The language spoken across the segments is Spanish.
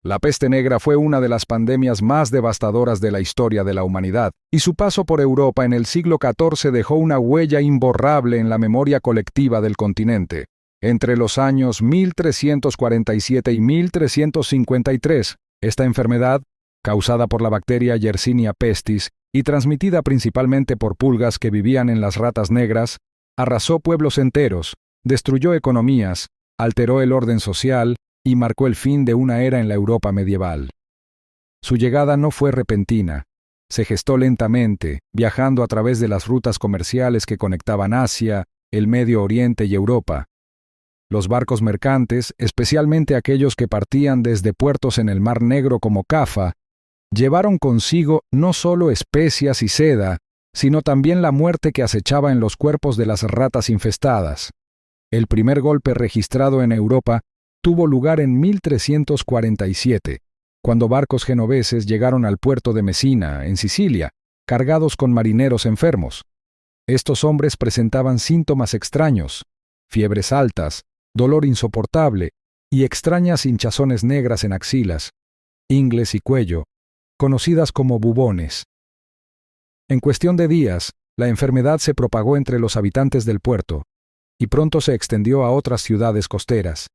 La peste negra fue una de las pandemias más devastadoras de la historia de la humanidad, y su paso por Europa en el siglo XIV dejó una huella imborrable en la memoria colectiva del continente. Entre los años 1347 y 1353, esta enfermedad, causada por la bacteria Yersinia pestis y transmitida principalmente por pulgas que vivían en las ratas negras, arrasó pueblos enteros, destruyó economías, alteró el orden social y marcó el fin de una era en la Europa medieval. Su llegada no fue repentina. Se gestó lentamente, viajando a través de las rutas comerciales que conectaban Asia, el Medio Oriente y Europa. Los barcos mercantes, especialmente aquellos que partían desde puertos en el Mar Negro como Cafa, llevaron consigo no solo especias y seda, sino también la muerte que acechaba en los cuerpos de las ratas infestadas. El primer golpe registrado en Europa tuvo lugar en 1347, cuando barcos genoveses llegaron al puerto de Mesina, en Sicilia, cargados con marineros enfermos. Estos hombres presentaban síntomas extraños, fiebres altas, dolor insoportable y extrañas hinchazones negras en axilas, ingles y cuello, conocidas como bubones. En cuestión de días, la enfermedad se propagó entre los habitantes del puerto, y pronto se extendió a otras ciudades costeras.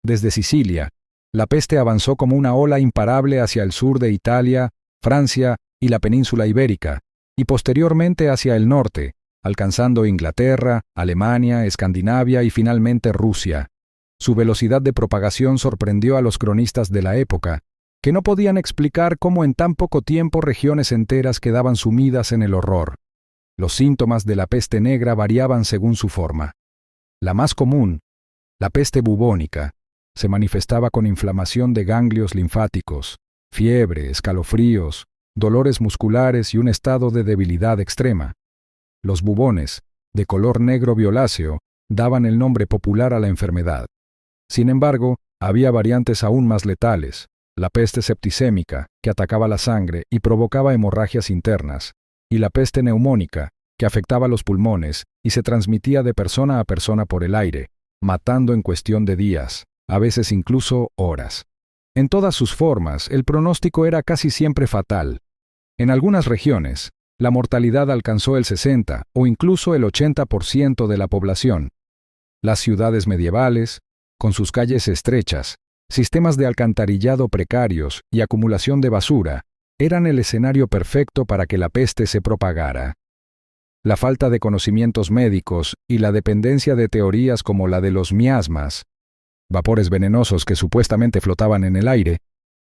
Desde Sicilia, la peste avanzó como una ola imparable hacia el sur de Italia, Francia y la península ibérica, y posteriormente hacia el norte, alcanzando Inglaterra, Alemania, Escandinavia y finalmente Rusia. Su velocidad de propagación sorprendió a los cronistas de la época, que no podían explicar cómo en tan poco tiempo regiones enteras quedaban sumidas en el horror. Los síntomas de la peste negra variaban según su forma. La más común, la peste bubónica, se manifestaba con inflamación de ganglios linfáticos, fiebre, escalofríos, dolores musculares y un estado de debilidad extrema. Los bubones, de color negro violáceo, daban el nombre popular a la enfermedad. Sin embargo, había variantes aún más letales: la peste septicémica, que atacaba la sangre y provocaba hemorragias internas, y la peste neumónica, que afectaba los pulmones y se transmitía de persona a persona por el aire, matando en cuestión de días, a veces incluso horas. En todas sus formas, el pronóstico era casi siempre fatal. En algunas regiones, la mortalidad alcanzó el 60 o incluso el 80% de la población. Las ciudades medievales, con sus calles estrechas, sistemas de alcantarillado precarios y acumulación de basura, eran el escenario perfecto para que la peste se propagara. La falta de conocimientos médicos y la dependencia de teorías como la de los miasmas, vapores venenosos que supuestamente flotaban en el aire,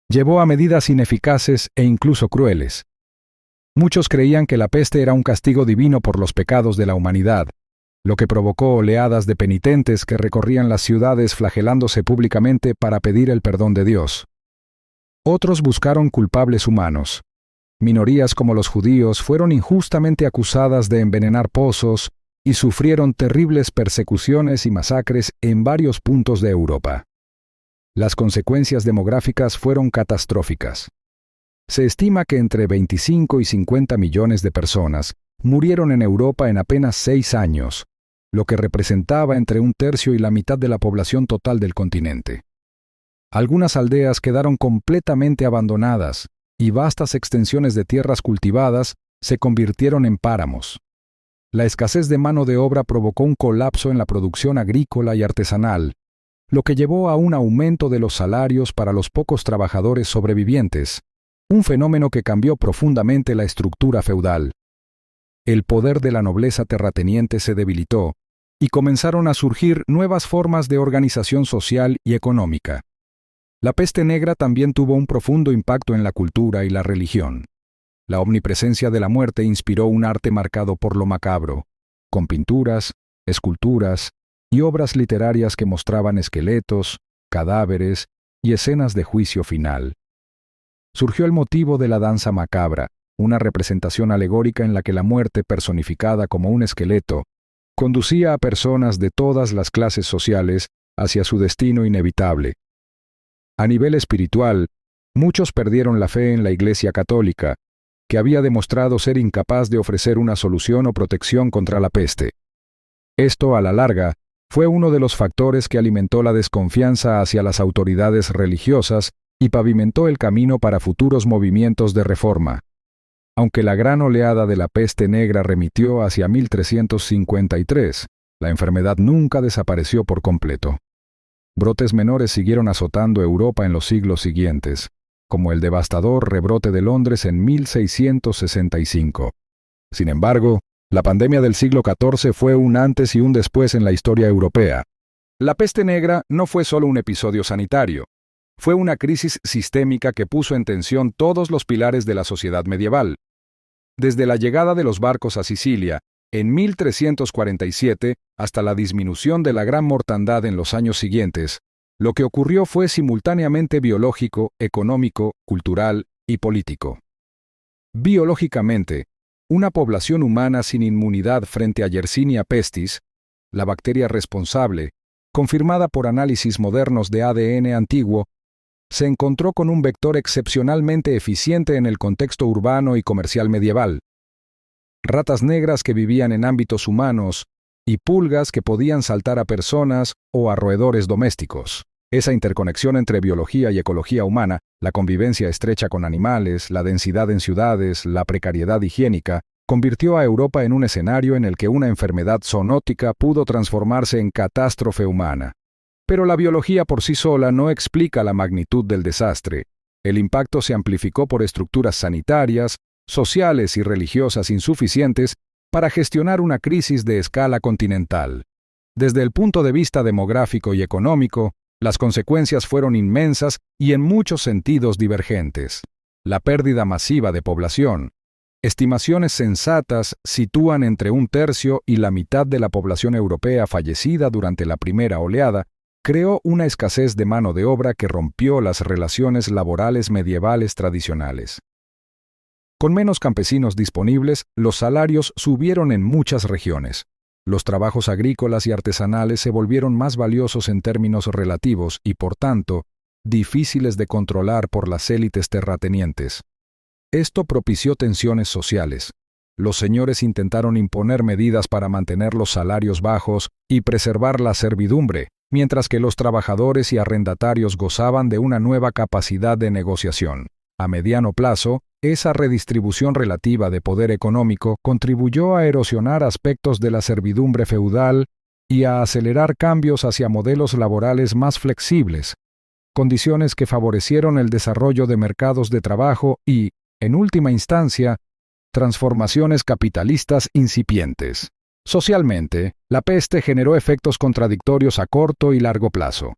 llevó a medidas ineficaces e incluso crueles. Muchos creían que la peste era un castigo divino por los pecados de la humanidad, lo que provocó oleadas de penitentes que recorrían las ciudades flagelándose públicamente para pedir el perdón de Dios. Otros buscaron culpables humanos. Minorías como los judíos fueron injustamente acusadas de envenenar pozos y sufrieron terribles persecuciones y masacres en varios puntos de Europa. Las consecuencias demográficas fueron catastróficas. Se estima que entre 25 y 50 millones de personas murieron en Europa en apenas 6 años, lo que representaba entre un tercio y la mitad de la población total del continente. Algunas aldeas quedaron completamente abandonadas y vastas extensiones de tierras cultivadas se convirtieron en páramos. La escasez de mano de obra provocó un colapso en la producción agrícola y artesanal, lo que llevó a un aumento de los salarios para los pocos trabajadores sobrevivientes, un fenómeno que cambió profundamente la estructura feudal. El poder de la nobleza terrateniente se debilitó y comenzaron a surgir nuevas formas de organización social y económica. La peste negra también tuvo un profundo impacto en la cultura y la religión. La omnipresencia de la muerte inspiró un arte marcado por lo macabro, con pinturas, esculturas y obras literarias que mostraban esqueletos, cadáveres y escenas de juicio final. Surgió el motivo de la danza macabra, una representación alegórica en la que la muerte, personificada como un esqueleto, conducía a personas de todas las clases sociales hacia su destino inevitable. A nivel espiritual, muchos perdieron la fe en la Iglesia católica, que había demostrado ser incapaz de ofrecer una solución o protección contra la peste. Esto, a la larga, fue uno de los factores que alimentó la desconfianza hacia las autoridades religiosas y pavimentó el camino para futuros movimientos de reforma. Aunque la gran oleada de la peste negra remitió hacia 1353, la enfermedad nunca desapareció por completo. Brotes menores siguieron azotando Europa en los siglos siguientes, como el devastador rebrote de Londres en 1665. Sin embargo, la pandemia del siglo XIV fue un antes y un después en la historia europea. La peste negra no fue solo un episodio sanitario, fue una crisis sistémica que puso en tensión todos los pilares de la sociedad medieval. Desde la llegada de los barcos a Sicilia, en 1347, hasta la disminución de la gran mortandad en los años siguientes, lo que ocurrió fue simultáneamente biológico, económico, cultural y político. Biológicamente, una población humana sin inmunidad frente a Yersinia pestis, la bacteria responsable, confirmada por análisis modernos de ADN antiguo, se encontró con un vector excepcionalmente eficiente en el contexto urbano y comercial medieval. Ratas negras que vivían en ámbitos humanos y pulgas que podían saltar a personas o a roedores domésticos. Esa interconexión entre biología y ecología humana, la convivencia estrecha con animales, la densidad en ciudades, la precariedad higiénica, convirtió a Europa en un escenario en el que una enfermedad zoonótica pudo transformarse en catástrofe humana. Pero la biología por sí sola no explica la magnitud del desastre. El impacto se amplificó por estructuras sanitarias, sociales y religiosas insuficientes para gestionar una crisis de escala continental. Desde el punto de vista demográfico y económico, las consecuencias fueron inmensas y en muchos sentidos divergentes. La pérdida masiva de población. Estimaciones sensatas sitúan entre 1/3 y la mitad de la población europea fallecida durante la primera oleada, creó una escasez de mano de obra que rompió las relaciones laborales medievales tradicionales. Con menos campesinos disponibles, los salarios subieron en muchas regiones. Los trabajos agrícolas y artesanales se volvieron más valiosos en términos relativos y, por tanto, difíciles de controlar por las élites terratenientes. Esto propició tensiones sociales. Los señores intentaron imponer medidas para mantener los salarios bajos y preservar la servidumbre, mientras que los trabajadores y arrendatarios gozaban de una nueva capacidad de negociación. A mediano plazo, esa redistribución relativa de poder económico contribuyó a erosionar aspectos de la servidumbre feudal y a acelerar cambios hacia modelos laborales más flexibles, condiciones que favorecieron el desarrollo de mercados de trabajo y, en última instancia, transformaciones capitalistas incipientes. Socialmente, la peste generó efectos contradictorios a corto y largo plazo.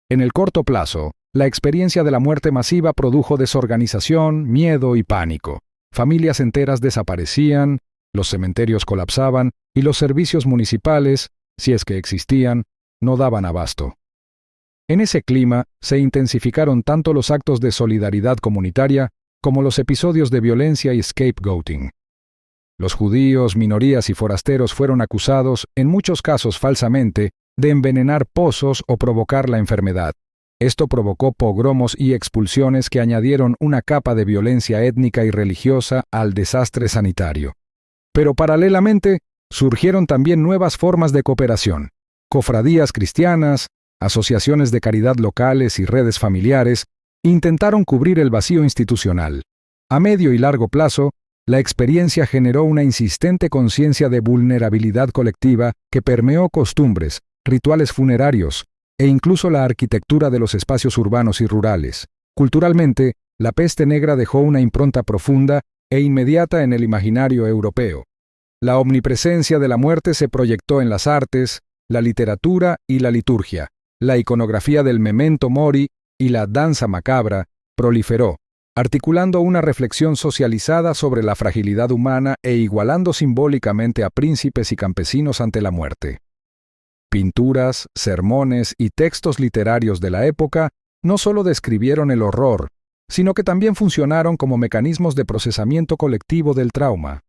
En el corto plazo, la experiencia de la muerte masiva produjo desorganización, miedo y pánico. Familias enteras desaparecían, los cementerios colapsaban y los servicios municipales, si es que existían, no daban abasto. En ese clima se intensificaron tanto los actos de solidaridad comunitaria como los episodios de violencia y scapegoating. Los judíos, minorías y forasteros fueron acusados, en muchos casos falsamente, de envenenar pozos o provocar la enfermedad. Esto provocó pogromos y expulsiones que añadieron una capa de violencia étnica y religiosa al desastre sanitario. Pero paralelamente, surgieron también nuevas formas de cooperación. Cofradías cristianas, asociaciones de caridad locales y redes familiares intentaron cubrir el vacío institucional. A medio y largo plazo, la experiencia generó una insistente conciencia de vulnerabilidad colectiva que permeó costumbres, rituales funerarios, e incluso la arquitectura de los espacios urbanos y rurales. Culturalmente, la peste negra dejó una impronta profunda e inmediata en el imaginario europeo. La omnipresencia de la muerte se proyectó en las artes, la literatura y la liturgia. La iconografía del memento mori y la danza macabra proliferó, articulando una reflexión socializada sobre la fragilidad humana e igualando simbólicamente a príncipes y campesinos ante la muerte. Pinturas, sermones y textos literarios de la época no solo describieron el horror, sino que también funcionaron como mecanismos de procesamiento colectivo del trauma.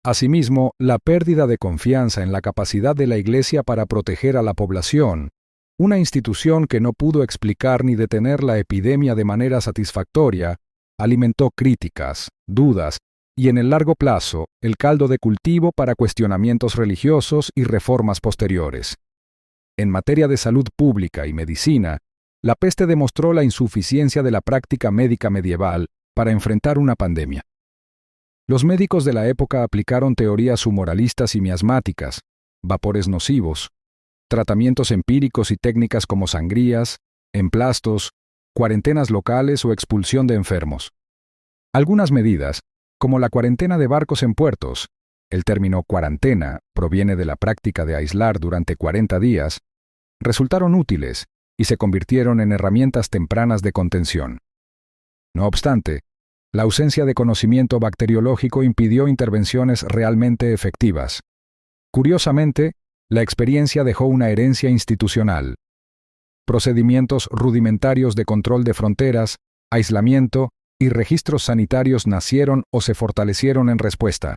Asimismo, la pérdida de confianza en la capacidad de la Iglesia para proteger a la población, una institución que no pudo explicar ni detener la epidemia de manera satisfactoria, alimentó críticas, dudas y en el largo plazo, el caldo de cultivo para cuestionamientos religiosos y reformas posteriores. En materia de salud pública y medicina, La peste demostró la insuficiencia de la práctica médica medieval para enfrentar una pandemia. Los médicos de la época aplicaron teorías humoralistas y miasmáticas, vapores nocivos, tratamientos empíricos y técnicas como sangrías, emplastos, cuarentenas locales o expulsión de enfermos. Algunas medidas, como la cuarentena de barcos en puertos, el término cuarentena proviene de la práctica de aislar durante 40 días, resultaron útiles y se convirtieron en herramientas tempranas de contención. No obstante, la ausencia de conocimiento bacteriológico impidió intervenciones realmente efectivas. Curiosamente, la experiencia dejó una herencia institucional. Procedimientos rudimentarios de control de fronteras, aislamiento y registros sanitarios nacieron o se fortalecieron en respuesta.